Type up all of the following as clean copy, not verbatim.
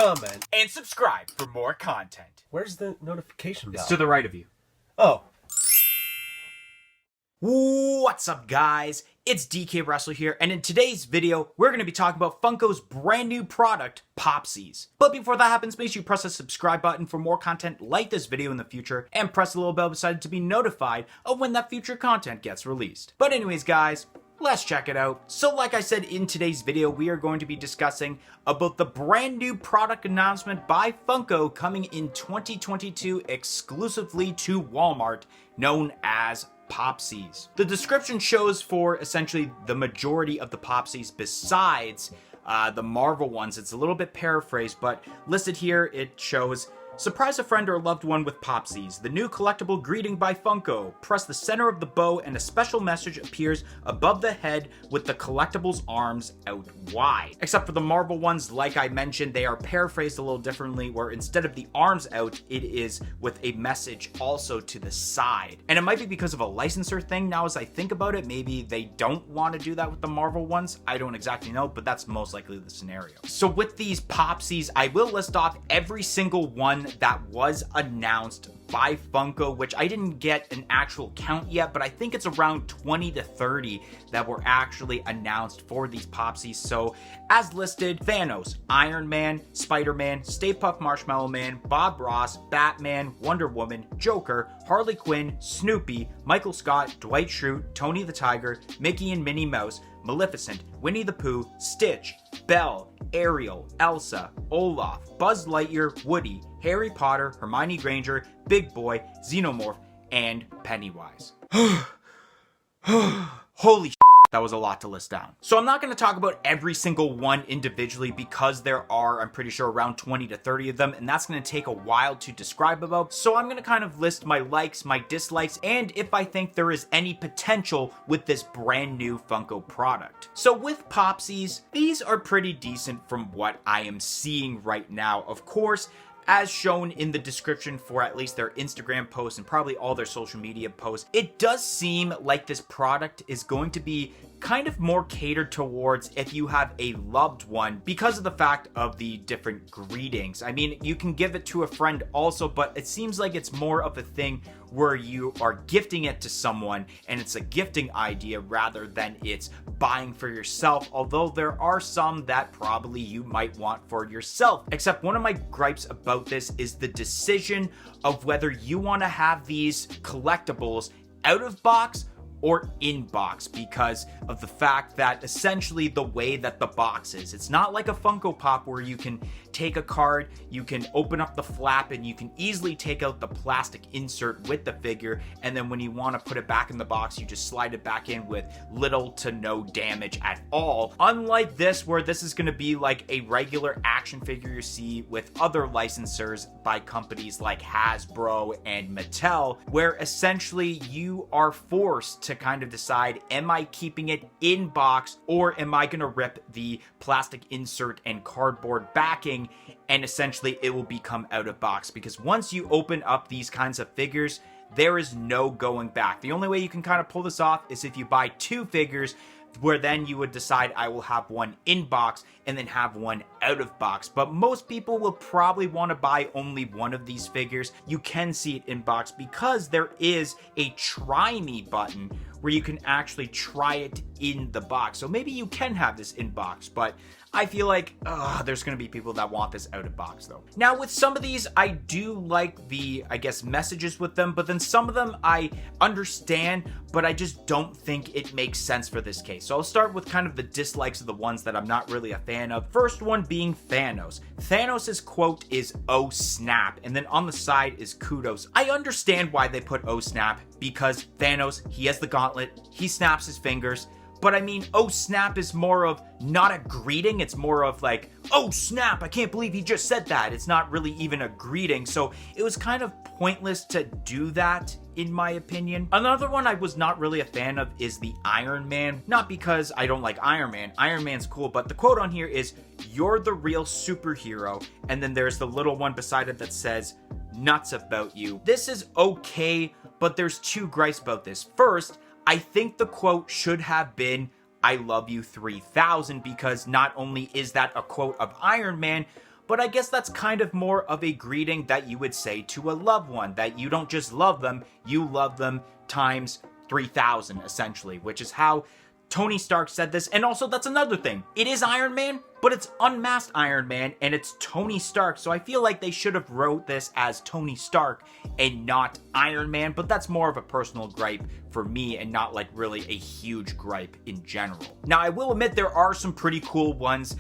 comment, and subscribe for more content. Where's the notification bell? It's to the right of you. Oh. What's up, guys? It's DK Wrestler here, and in today's video, we're going to be talking about Funko's brand new product, Popsies. But before that happens, make sure you press the subscribe button for more content like this video in the future, and press the little bell beside it to be notified of when that future content gets released. But anyways, guys, let's check it out. So like I said, in today's video, we are going to be discussing about the brand new product announcement by Funko coming in 2022 exclusively to Walmart, known as Popsies. The description shows for essentially the majority of the Popsies besides the Marvel ones. It's a little bit paraphrased, but listed here it shows: surprise a friend or loved one with Popsies, the new collectible greeting by Funko. Press the center of the bow and a special message appears above the head with the collectible's arms out wide. Except for the Marvel ones, like I mentioned, they are paraphrased a little differently, where instead of the arms out, it is with a message also to the side. And it might be because of a licensor thing now as I think about it. Maybe they don't want to do that with the Marvel ones. I don't exactly know, but that's most likely the scenario. So with these Popsies, I will list off every single one that was announced by Funko, which I didn't get an actual count yet, but I think it's around 20 to 30 that were actually announced for these Popsies. So as listed: Thanos, Iron Man, Spider-Man, Stay Puft Marshmallow Man, Bob Ross, Batman, Wonder Woman, Joker, Harley Quinn, Snoopy, Michael Scott, Dwight Schrute, Tony the Tiger, Mickey and Minnie Mouse, Maleficent, Winnie the Pooh, Stitch, Belle, Ariel, Elsa, Olaf, Buzz Lightyear, Woody, Harry Potter, Hermione Granger, Big Boy, Xenomorph, and Pennywise. Holy shit, that was a lot to list down. So I'm not going to talk about every single one individually because there are, I'm pretty sure, around 20 to 30 of them, and that's going to take a while to describe about. So I'm going to kind of list my likes, my dislikes, and if I think there is any potential with this brand new Funko product. So with Popsies, these are pretty decent from what I am seeing right now. Of course, as shown in the description for at least their Instagram posts and probably all their social media posts, it does seem like this product is going to be kind of more catered towards if you have a loved one because of the fact of the different greetings. I mean, you can give it to a friend also, but it seems like it's more of a thing where you are gifting it to someone and it's a gifting idea rather than it's buying for yourself, although there are some that probably you might want for yourself. Except one of my gripes about this is the decision of whether you want to have these collectibles out of box or in box, because of the fact that essentially the way that the box is. It's not like a Funko Pop where you can take a card, you can open up the flap, and you can easily take out the plastic insert with the figure, and then when you want to put it back in the box, you just slide it back in with little to no damage at all. Unlike this, where this is going to be like a regular action figure you see with other licensors by companies like Hasbro and Mattel, where essentially you are forced to kind of decide, am I keeping it in box or am I going to rip the plastic insert and cardboard backing, and essentially it will become out of box? Because once you open up these kinds of figures, there is no going back. The only way you can kind of pull this off is if you buy two figures, where then you would decide, I will have one in box and then have one out of box. But most people will probably want to buy only one of these figures. You can see it in box because there is a try me button where you can actually try it in the box. So maybe you can have this in box, but I feel like there's going to be people that want this out of box though. Now with some of these, I do like the, I guess, messages with them, but then some of them I understand, but I just don't think it makes sense for this case. So I'll start with kind of the dislikes of the ones that I'm not really a fan of. First one being Thanos. Thanos's quote is "oh snap," and then on the side is kudos. I understand why they put "oh snap," because Thanos, he has the gauntlet, he snaps his fingers. But I mean, oh snap is more of not a greeting. It's more of like, oh snap, I can't believe he just said that. It's not really even a greeting. So it was kind of pointless to do that, in my opinion. Another one I was not really a fan of is the Iron Man. Not because I don't like Iron Man. Iron Man's cool, but the quote on here is, "You're the real superhero." And then there's the little one beside it that says, "nuts about you." This is okay, but there's two gripes about this. First, I think the quote should have been, "I love you 3000," because not only is that a quote of Iron Man, but I guess that's kind of more of a greeting that you would say to a loved one, that you don't just love them, you love them times 3,000 essentially, which is how Tony Stark said this. And also, that's another thing. It is Iron Man, but it's unmasked Iron Man, and it's Tony Stark. So I feel like they should have wrote this as Tony Stark and not Iron Man, but that's more of a personal gripe for me and not like really a huge gripe in general. Now, I will admit there are some pretty cool ones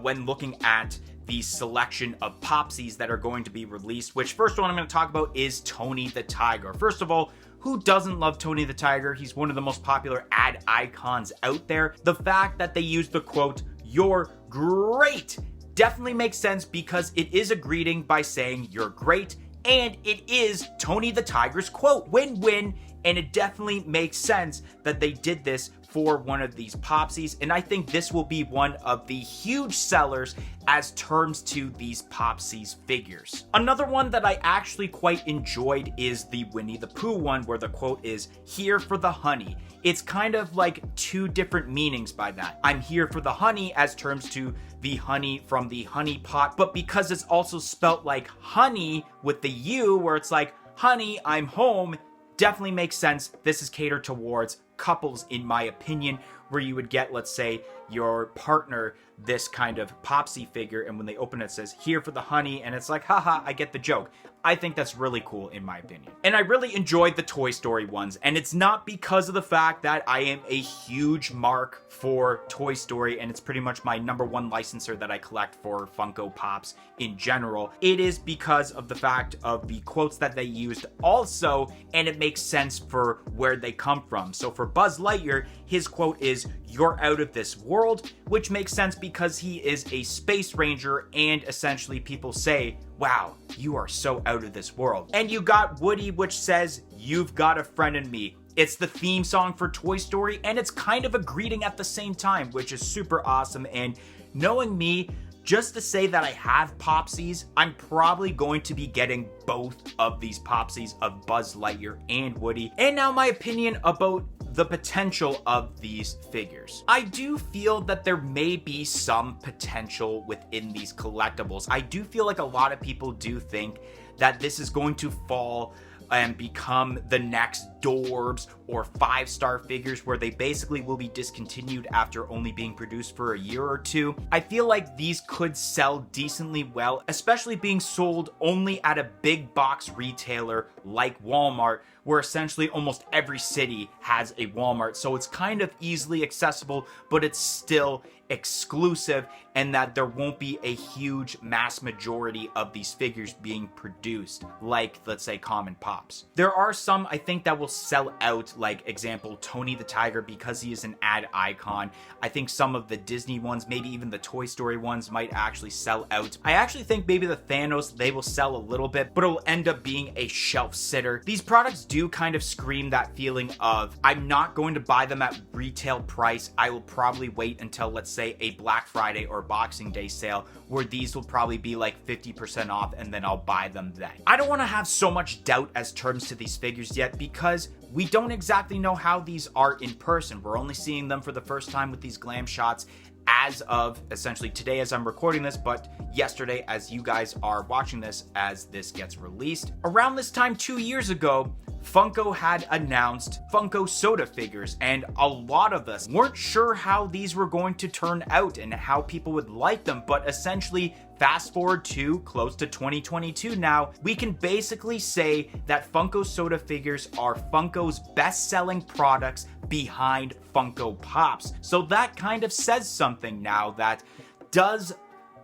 when looking at the selection of Popsies that are going to be released, which first one I'm going to talk about is Tony the Tiger. First of all, who doesn't love Tony the Tiger? He's one of the most popular ad icons out there. The fact that they use the quote, "You're great," definitely makes sense because it is a greeting by saying you're great, and it is Tony the Tiger's quote. Win-win, and it definitely makes sense that they did this for one of these Popsies, and I think this will be one of the huge sellers as terms to these Popsies figures. Another one that I actually quite enjoyed is the Winnie the Pooh one, where the quote is, "Here for the honey." It's kind of like two different meanings by that. I'm here for the honey as terms to the honey from the honey pot, but because it's also spelt like honey with the U, where it's like, honey, I'm home, definitely makes sense. This is catered towards couples, in my opinion, where you would get, let's say, your partner this kind of Popsy figure, and when they open it says, "Here for the honey," and it's like, haha, I get the joke. I think that's really cool in my opinion. And I really enjoyed the Toy Story ones, and it's not because of the fact that I am a huge mark for Toy Story, and it's pretty much my #1 licensor that I collect for Funko Pops in general. It is because of the fact of the quotes that they used also, and it makes sense for where they come from. So for Buzz Lightyear, his quote is, "You're out of this world," which makes sense because he is a space ranger, and essentially people say, "Wow, you are so out of this world." And you got Woody, which says, "You've got a friend in me." It's the theme song for Toy Story, and it's kind of a greeting at the same time, which is super awesome. And knowing me, just to say that I have Popsies, I'm probably going to be getting both of these Popsies of Buzz Lightyear and Woody. And now my opinion about the potential of these figures. I do feel that there may be some potential within these collectibles. I do feel like a lot of people do think that this is going to fall and become the next Dorbz or 5-star figures, where they basically will be discontinued after only being produced for a year or two. I feel like these could sell decently well, especially being sold only at a big box retailer like Walmart, where essentially almost every city has a Walmart. So it's kind of easily accessible, but it's still exclusive, and that there won't be a huge mass majority of these figures being produced like, let's say, common Pops. There are some I think that will sell out, like example Tony the Tiger, because he is an ad icon. I think some of the Disney ones, maybe even the Toy Story ones, might actually sell out. I actually think maybe the Thanos, they will sell a little bit, but it'll end up being a shelf sitter. These products do kind of scream that feeling of, I'm not going to buy them at retail price. I will probably wait until, let's say, a Black Friday or Boxing Day sale, where these will probably be like 50% off, and then I'll buy them then. I don't want to have so much doubt as terms to these figures yet, because we don't exactly know how these are in person. We're only seeing them for the first time with these glam shots as of essentially today as I'm recording this, but yesterday as you guys are watching this as this gets released. Around this time 2 years ago, Funko had announced Funko soda figures, and a lot of us weren't sure how these were going to turn out and how people would like them, but essentially fast forward to close to 2022 now, we can basically say that Funko soda figures are Funko's best-selling products behind Funko Pops. So that kind of says something now, that does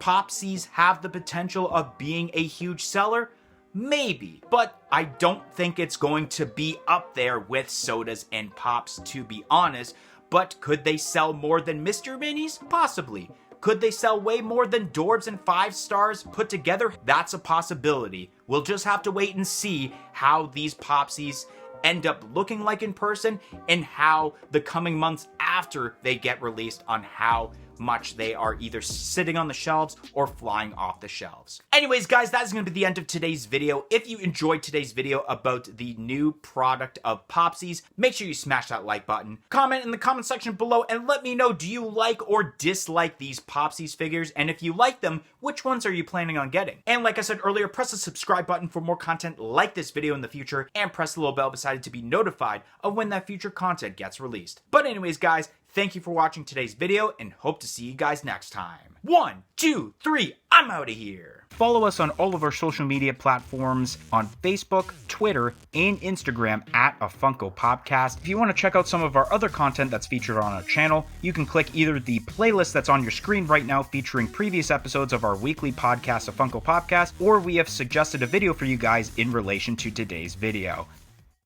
Popsies have the potential of being a huge seller? Maybe, but I don't think it's going to be up there with sodas and Pops, to be honest. But could they sell more than Mr. Minis? Possibly. Could they sell way more than Dorbz and 5 stars put together? That's a possibility. We'll just have to wait and see how these Popsies end up looking like in person, and how the coming months after they get released on how much they are either sitting on the shelves or flying off the shelves. Anyways, guys, that is going to be the end of today's video. If you enjoyed today's video about the new product of Popsies, make sure you smash that like button. Comment in the comment section below and let me know, do you like or dislike these Popsies figures? And if you like them, which ones are you planning on getting? And like I said earlier, press the subscribe button for more content like this video in the future, and press the little bell beside it to be notified of when that future content gets released. But anyways, guys, thank you for watching today's video and hope to see you guys next time. 1, 2, 3, I'm out of here. Follow us on all of our social media platforms on Facebook, Twitter, and Instagram at A Funko Popcast. If you want to check out some of our other content that's featured on our channel, you can click either the playlist that's on your screen right now featuring previous episodes of our weekly podcast, A Funko Popcast, or we have suggested a video for you guys in relation to today's video.